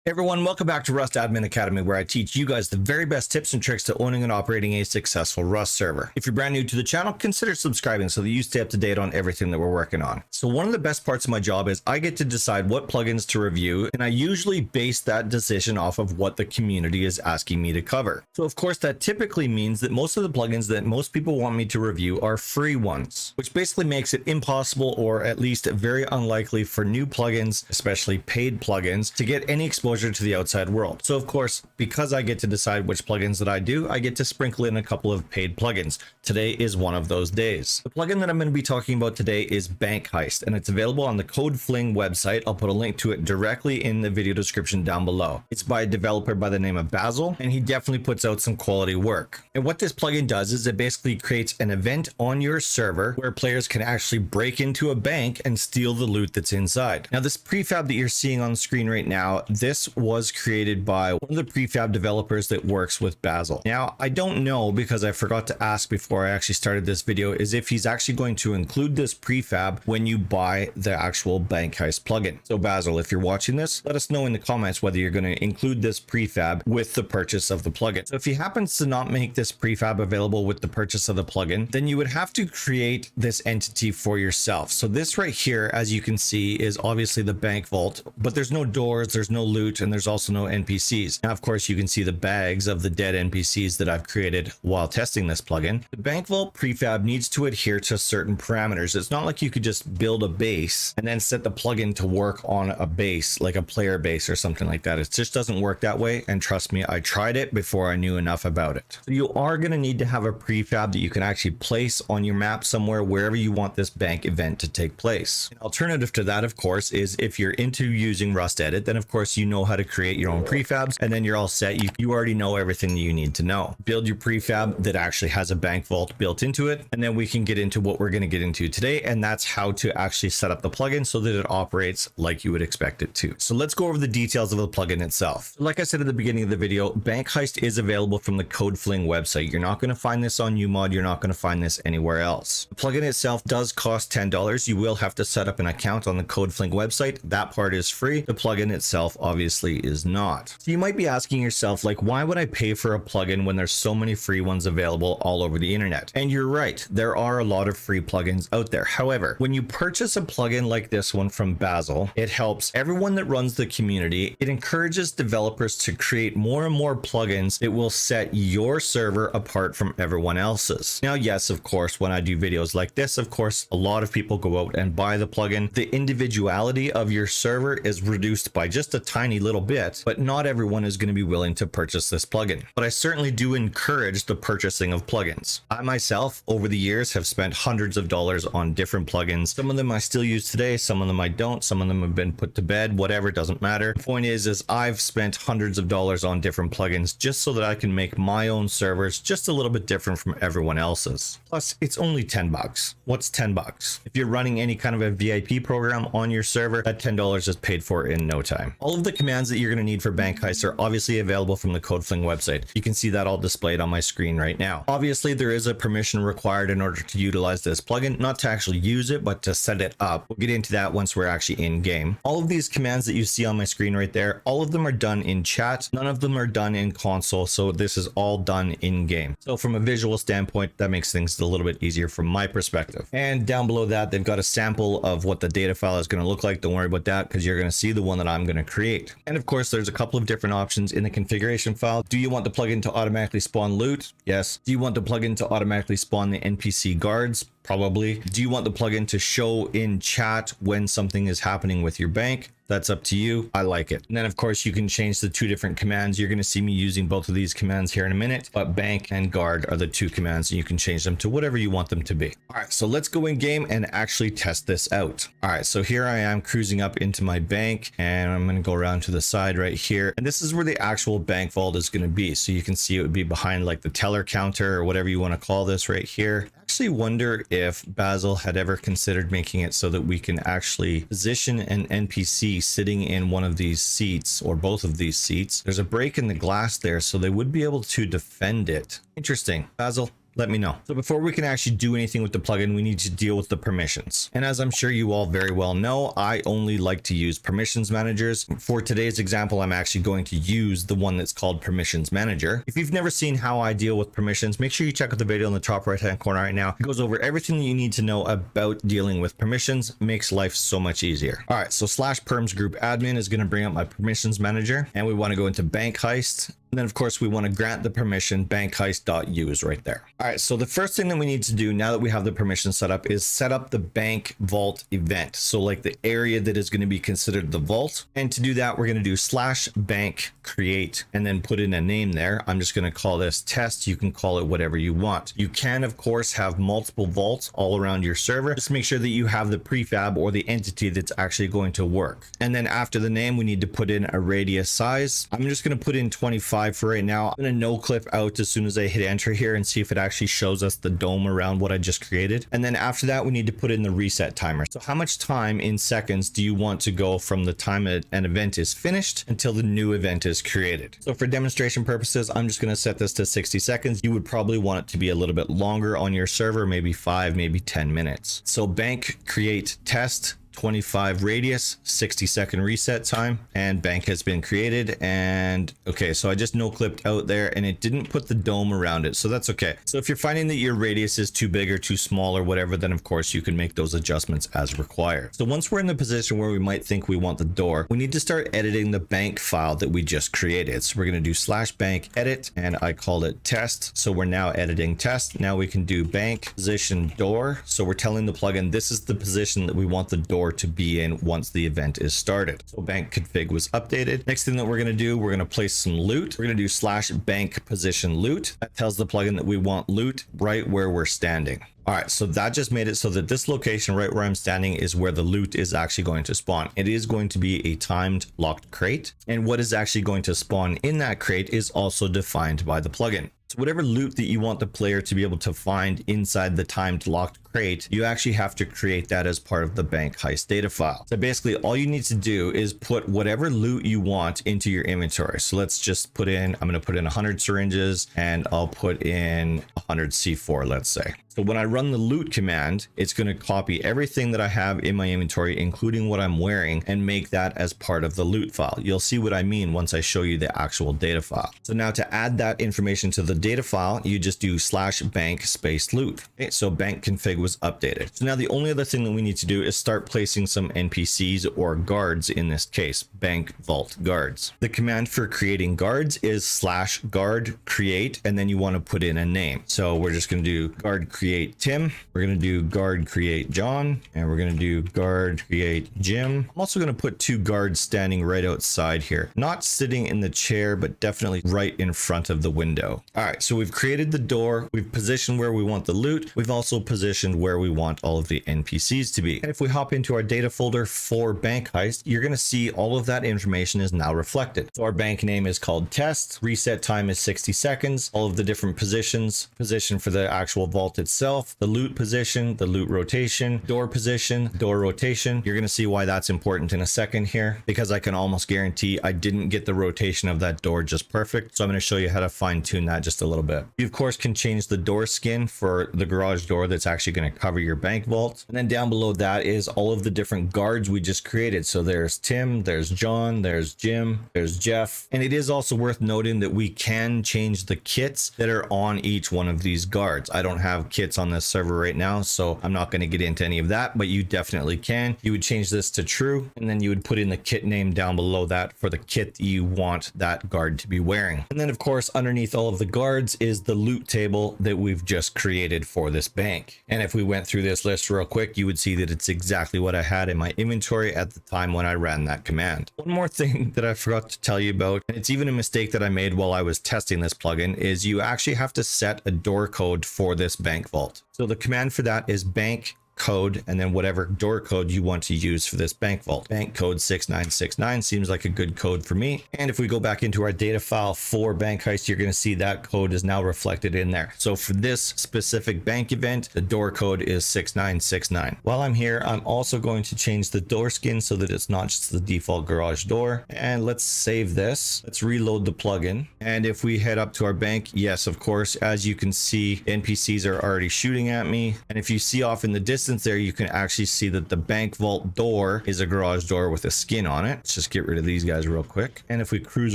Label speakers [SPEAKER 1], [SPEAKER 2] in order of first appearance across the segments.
[SPEAKER 1] Hey everyone, welcome back to Rust Admin Academy, where I teach you guys the very best tips and tricks to owning and operating a successful Rust server. If you're brand new to the channel, consider subscribing so that you stay up to date on everything that we're working on. So one of the best parts of my job is I get to decide what plugins to review, and I usually base that decision off of what the community is asking me to cover. So of course, that typically means that most of the plugins that most people want me to review are free ones, which basically makes it impossible, or at least very unlikely, for new plugins, especially paid plugins, to get any exposure to the outside world. So of course, because I get to decide which plugins that I do, I get to sprinkle in a couple of paid plugins. Today is one of those days. The plugin that I'm going to be talking about today is Bank Heist, and it's available on the CodeFling website. I'll put a link to it directly in the video description down below. It's by a developer by the name of Basil, and he definitely puts out some quality work. And what this plugin does is it basically creates an event on your server where players can actually break into a bank and steal the loot that's inside. Now, this prefab that you're seeing on the screen right now, this was created by one of the prefab developers that works with Basil. Now, I don't know, because I forgot to ask before I actually started this video, is if he's actually going to include this prefab when you buy the actual Bank Heist plugin. So Basil, if you're watching this, let us know in the comments whether you're going to include this prefab with the purchase of the plugin. So if he happens to not make this prefab available with the purchase of the plugin, then you would have to create this entity for yourself. So this right here, as you can see, is obviously the bank vault, but there's no doors, there's no loot, and there's also no NPCs. Now, of course, you can see the bags of the dead NPCs that I've created while testing this plugin. The bank vault prefab needs to adhere to certain parameters. It's not like you could just build a base and then set the plugin to work on a base, like a player base or something like that. It just doesn't work that way. And trust me, I tried it before I knew enough about it. So you are going to need to have a prefab that you can actually place on your map somewhere, wherever you want this bank event to take place. An alternative to that, of course, is if you're into using Rust Edit, then of course you know how to create your own prefabs, and then you're all set. You already know everything that you need to know. Build your prefab that actually has a bank vault built into it, and then we can get into what we're going to get into today, and that's how to actually set up the plugin so that it operates like you would expect it to. So let's go over the details of the plugin itself. Like I said at the beginning of the video, Bank Heist is available from the CodeFling website. You're not going to find this on UMod. You're not going to find this anywhere else. The plugin itself does cost $10. You will have to set up an account on the CodeFling website. That part is free. The plugin itself obviously is not. So you might be asking yourself, like, why would I pay for a plugin when there's so many free ones available all over the internet? And you're right, there are a lot of free plugins out there. However, when you purchase a plugin like this one from Basil, it helps everyone that runs the community. It encourages developers to create more and more plugins that will set your server apart from everyone else's. Now, yes, of course, when I do videos like this, of course, a lot of people go out and buy the plugin. The individuality of your server is reduced by just a tiny little bit, but not everyone is going to be willing to purchase this plugin. But I certainly do encourage the purchasing of plugins. I myself, over the years, have spent hundreds of dollars on different plugins. Some of them I still use today, some of them I don't, some of them have been put to bed, whatever, doesn't matter. The point is I've spent hundreds of dollars on different plugins just so that I can make my own servers just a little bit different from everyone else's. Plus, it's only 10 bucks. What's 10 bucks? If you're running any kind of a VIP program on your server, that $10 is paid for in no time. All of the commands that you're going to need for Bank Heist are obviously available from the CodeFling website. You can see that all displayed on my screen right now. Obviously, there is a permission required in order to utilize this plugin, not to actually use it, but to set it up. We'll get into that once we're actually in game. All of these commands that you see on my screen right there, all of them are done in chat. None of them are done in console. So this is all done in game. So from a visual standpoint, that makes things a little bit easier from my perspective. And down below that, they've got a sample of what the data file is going to look like. Don't worry about that, because you're going to see the one that I'm going to create. And of course, there's a couple of different options in the configuration file. Do you want the plugin to automatically spawn loot? Yes. Do you want the plugin to automatically spawn the NPC guards? Probably. Do you want the plugin to show in chat when something is happening with your bank? That's up to you. I like it. And then of course you can change the two different commands. You're going to see me using both of these commands here in a minute, but bank and guard are the two commands, and you can change them to whatever you want them to be. All right, so let's go in game and actually test this out. All right, so here I am cruising up into my bank, and I'm going to go around to the side right here. And this is where the actual bank vault is going to be. So you can see it would be behind like the teller counter or whatever you want to call this right here. I actually wonder if Basil had ever considered making it so that we can actually position an NPC sitting in one of these seats or both of these seats. There's a break in the glass there, so they would be able to defend it. Interesting. Basil, let me know. So before we can actually do anything with the plugin, we need to deal with the permissions. And as I'm sure you all very well know, I only like to use permissions managers. For today's example, I'm actually going to use the one that's called Permissions Manager. If you've never seen how I deal with permissions, make sure you check out the video in the top right hand corner right now. It goes over everything that you need to know about dealing with permissions. Makes life so much easier. All right, so /perms group admin is going to bring up my permissions manager, and we want to go into bank heist. And then of course we want to grant the permission bankheist.use right there. All right, so the first thing that we need to do now that we have the permission set up is set up the bank vault event. So like the area that is going to be considered the vault. And to do that, we're going to do /bank create and then put in a name there. I'm just going to call this test. You can call it whatever you want. You can of course have multiple vaults all around your server. Just make sure that you have the prefab or the entity that's actually going to work. And then after the name, we need to put in a radius size. I'm just going to put in 25 for right now. I'm going to no clip out as soon as I hit enter here and see if it actually shows us the dome around what I just created. And then after that, we need to put in the reset timer. So how much time in seconds do you want to go from the time an event is finished until the new event is created? So for demonstration purposes, I'm just going to set this to 60 seconds. You would probably want it to be a little bit longer on your server, maybe 5, maybe 10 minutes. So bank create test 25 radius, 60-second reset time, and bank has been created. And okay, so I just no clipped out there and it didn't put the dome around it, so that's okay. So if you're finding that your radius is too big or too small or whatever, then of course you can make those adjustments as required. So once we're in the position where we might think we want the door, we need to start editing the bank file that we just created. So we're going to do /bank edit, and I called it test. So we're now editing test. Now we can do bank position door. So we're telling the plugin this is the position that we want the door to be in once the event is started. So bank config was updated. Next thing that we're going to do, we're going to place some loot. We're going to do /bank position loot. That tells the plugin that we want loot right where we're standing. All right, so that just made it so that this location right where I'm standing is where the loot is actually going to spawn. It is going to be a timed locked crate, and what is actually going to spawn in that crate is also defined by the plugin. So whatever loot that you want the player to be able to find inside the timed locked crate, you actually have to create that as part of the bank heist data file. So basically all you need to do is put whatever loot you want into your inventory. So let's just put in, I'm going to put in 100 syringes and I'll put in 100 C4, let's say. So when I run the loot command, it's going to copy everything that I have in my inventory, including what I'm wearing, and make that as part of the loot file. You'll see what I mean once I show you the actual data file. So now to add that information to the data file, you just do /bank space loot. Okay, so bank config was updated. So now the only other thing that we need to do is start placing some NPCs or guards, in this case, bank vault guards. The command for creating guards is /guard create, and then you want to put in a name. So we're just going to do guard create Tim. We're going to do guard create John, and we're going to do guard create Jim. I'm also going to put 2 guards standing right outside here, not sitting in the chair, but definitely right in front of the window. All right, so we've created the door. We've positioned where we want the loot. We've also positioned where we want all of the NPCs to be. And if we hop into our data folder for bank heist, you're going to see all of that information is now reflected. So our bank name is called test. Reset time is 60 seconds. All of the different positions, position for the actual vault itself, the loot position, the loot rotation, door position, door rotation. You're going to see why that's important in a second here, because I can almost guarantee I didn't get the rotation of that door just perfect. So I'm going to show you how to fine tune that just a little bit. You of course can change the door skin for the garage door that's actually going to cover your bank vault. And then down below that is all of the different guards we just created. So there's Tim, there's John, there's Jim, there's Jeff. And it is also worth noting that we can change the kits that are on each one of these guards. I don't have kits on this server right now, so I'm not going to get into any of that, but you definitely can. You would change this to true, and then you would put in the kit name down below that for the kit that you want that guard to be wearing. And then of course, underneath all of the guards is the loot table that we've just created for this bank. And if we went through this list real quick, you would see that it's exactly what I had in my inventory at the time when I ran that command. One more thing that I forgot to tell you about, and it's even a mistake that I made while I was testing this plugin, is you actually have to set a door code for this bank vault. So the command for that is bank code and then whatever door code you want to use for this bank vault. Bank code 6969 seems like a good code for me. And if we go back into our data file for Bank Heist, you're going to see that code is now reflected in there. So for this specific bank event, the door code is 6969. While I'm here, I'm also going to change the door skin so that it's not just the default garage door. And let's save this. Let's reload the plugin. And if we head up to our bank, yes, of course, as you can see, NPCs are already shooting at me. And if you see off in the distance there, you can actually see that the bank vault door is a garage door with a skin on it. Let's just get rid of these guys real quick. And if we cruise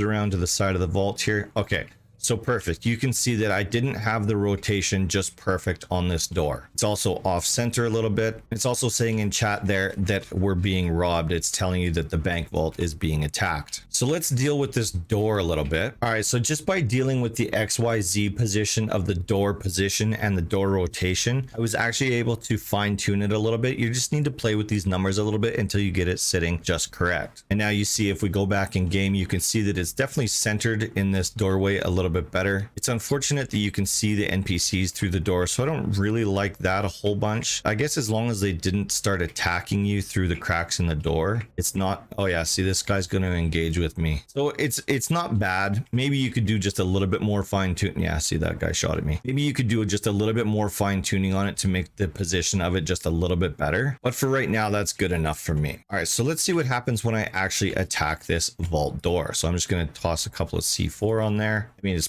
[SPEAKER 1] around to the side of the vault here, okay. So perfect. You can see that I didn't have the rotation just perfect on this door. It's also off center a little bit. It's also saying in chat there that we're being robbed. It's telling you that the bank vault is being attacked. So let's deal with this door a little bit. All right. So just by dealing with the XYZ position of the door position and the door rotation, I was actually able to fine tune it a little bit. You just need to play with these numbers a little bit until you get it sitting just correct. And now you see, if we go back in game, you can see that it's definitely centered in this doorway a little bit better. It's unfortunate that you can see the NPCs through the door, so I don't really like that a whole bunch. I guess as long as they didn't start attacking you through the cracks in the door, it's not. Oh yeah, see, this guy's going to engage with me, so it's not bad. Maybe you could do just a little bit more fine tuning. Yeah, see, that guy shot at me. Maybe you could do just a little bit more fine tuning on it to make the position of it just a little bit better, but for right now, that's good enough for me. All right, so let's see what happens when I actually attack this vault door. So I'm just going to toss a couple of C4 on there. I mean, it's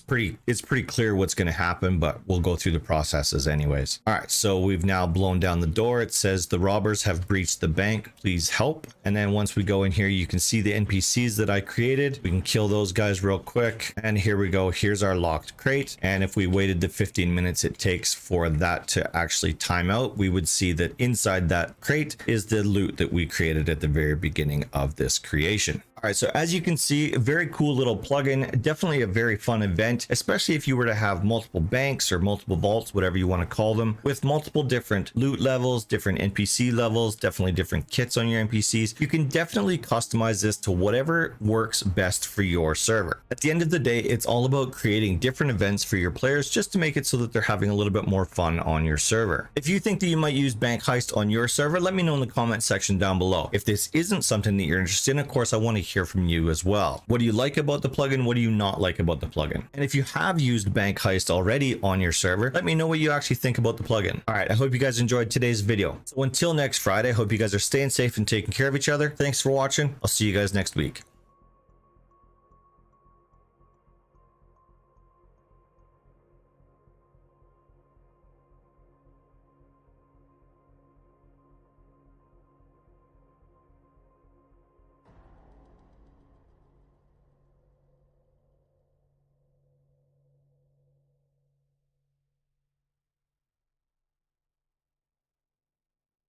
[SPEAKER 1] pretty clear what's going to happen, but we'll go through the processes anyways. All right, so we've now blown down the door. It says the robbers have breached the bank, please help. And then once we go in here, you can see the NPCs that I created. We can kill those guys real quick, and here we go. Here's our locked crate, and if we waited the 15 minutes it takes for that to actually time out, we would see that inside that crate is the loot that we created at the very beginning of this creation. All right, so as you can see, a very cool little plugin, definitely a very fun event, especially if you were to have multiple banks or multiple vaults, whatever you want to call them, with multiple different loot levels, different NPC levels, definitely different kits on your NPCs. You can definitely customize this to whatever works best for your server. At the end of the day, it's all about creating different events for your players just to make it so that they're having a little bit more fun on your server. If you think that you might use Bank Heist on your server, let me know in the comment section down below. If this isn't something that you're interested in, of course, I want to hear from you as well. What do you like about the plugin? What do you not like about the plugin? And if you have used Bank Heist already on your server, let me know what you actually think about the plugin. All right, I hope you guys enjoyed today's video. So until next Friday, I hope you guys are staying safe and taking care of each other. Thanks for watching. I'll see you guys next week.